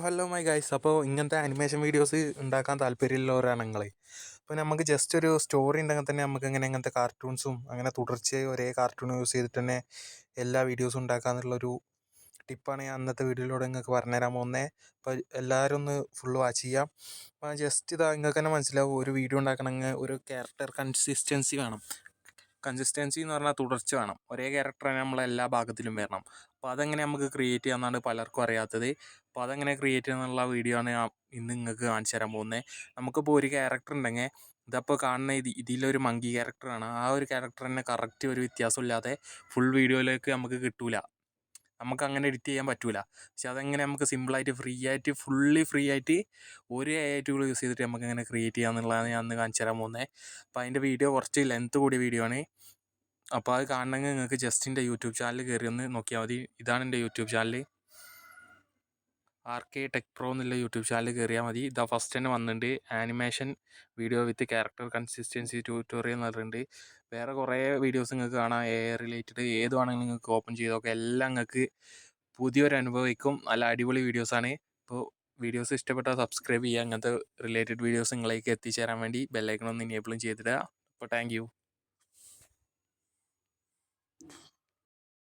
Hello my guys. അപ്പോൾ ഇങ്ങനത്തെ animation videos ഉണ്ടാക്കാൻ താല്പര്യമുള്ളവരാണ് നിങ്ങൾ. അപ്പോൾ നമുക്ക് ജസ്റ്റ് ഒരു സ്റ്റോറി ഉണ്ടെങ്കിൽ തന്നെ നമുക്ക് ഇങ്ങനത്തെ കാർട്ടൂൺസും അങ്ങനെ തുടർച്ചയായി ഒരേ കാർട്ടൂൺ യൂസ് ചെയ്തിട്ട് തന്നെ എല്ലാ വീഡിയോസും ഉണ്ടാക്കാമെന്നുള്ളൊരു ടിപ്പാണ് ഞാൻ അന്നത്തെ വീഡിയോയിലൂടെ നിങ്ങൾക്ക് പറഞ്ഞുതരാൻ പോകുന്നത്. അപ്പോൾ എല്ലാവരും ഒന്ന് ഫുള്ള് വാച്ച് ചെയ്യാം. അപ്പോൾ ജസ്റ്റ് ഇതാ നിങ്ങൾക്ക് തന്നെ മനസ്സിലാവും, ഒരു വീഡിയോ ഉണ്ടാക്കണമെങ്കിൽ ഒരു ക്യാരക്ടർ കൺസിസ്റ്റൻസി വേണം. കൺസിസ്റ്റൻസി എന്ന് പറഞ്ഞാൽ തുടർച്ച വേണം. ഒരേ ക്യാരക്ടർ തന്നെ നമ്മളെ എല്ലാ ഭാഗത്തിലും വരണം. അപ്പോൾ അതെങ്ങനെ നമുക്ക് ക്രിയേറ്റ് ചെയ്യാമെന്നാണ് പലർക്കും അറിയാത്തത്. അപ്പോൾ അതെങ്ങനെ ക്രിയേറ്റ് ചെയ്യാന്നുള്ള വീഡിയോ ആണ് ഞാൻ ഇന്ന് നിങ്ങൾക്ക് കാണിച്ചു തരാൻ പോകുന്നത്. നമുക്കിപ്പോൾ ഒരു ക്യാരക്ടർ ഉണ്ടെങ്കിൽ ഇതപ്പോൾ കാണുന്ന ഇതിലൊരു മങ്കി ക്യാരക്ടറാണ്. ആ ഒരു ക്യാരക്ടർ തന്നെ കറക്റ്റ് ഒരു വ്യത്യാസമില്ലാതെ ഫുൾ വീഡിയോയിലേക്ക് നമുക്ക് കിട്ടൂല. നമുക്ക് അങ്ങനെ എഡിറ്റ് ചെയ്യാൻ പറ്റൂല. പക്ഷെ അതെങ്ങനെ നമുക്ക് സിമ്പിളായിട്ട് ഫ്രീ ആയിട്ട് ഒരു AI ടൂൾ യൂസ് ചെയ്തിട്ട് നമുക്ക് എങ്ങനെ ക്രിയേറ്റ് ചെയ്യാമെന്നുള്ളതാണ് ഞാൻ അന്ന് കാണിച്ചു തരാൻ പോകുന്നത്. അപ്പോൾ അതിൻ്റെ വീഡിയോ കുറച്ച് ലെങ്ത്ത് കൂടിയ വീഡിയോ ആണ്. അപ്പോൾ അത് കാണണമെങ്കിൽ നിങ്ങൾക്ക് ജസ്റ്റ് എൻ്റെ യൂട്യൂബ് ചാനൽ കയറി ഒന്ന് നോക്കിയാൽ മതി. ഇതാണ് എൻ്റെ YouTube channel, RK Tech Pro എന്നുള്ള യൂട്യൂബ് ചാനൽ കയറിയാൽ മതി. ഇതാ ഫസ്റ്റ് തന്നെ വന്നിട്ടുണ്ട്, animation video with character consistency tutorial എന്ന് പറഞ്ഞിട്ടുണ്ട്. വേറെ കുറേ വീഡിയോസ് നിങ്ങൾക്ക് കാണാം, AI റിലേറ്റഡ് ഏത് വേണമെങ്കിലും നിങ്ങൾക്ക് ഓപ്പൺ ചെയ്ത് നോക്കാം. എല്ലാം നിങ്ങൾക്ക് പുതിയൊരു അനുഭവിക്കും. നല്ല അടിപൊളി വീഡിയോസാണ്. ഇപ്പോൾ വീഡിയോസ് ഇഷ്ടപ്പെട്ടാൽ സബ്സ്ക്രൈബ് ചെയ്യുക. അങ്ങനത്തെ റിലേറ്റഡ് വീഡിയോസ് നിങ്ങളേക്ക് എത്തിച്ചേരാൻ വേണ്ടി ബെല്ലൈക്കൺ ഒന്ന് എനേബിളും ചെയ്തിടുക. അപ്പോൾ താങ്ക് യു.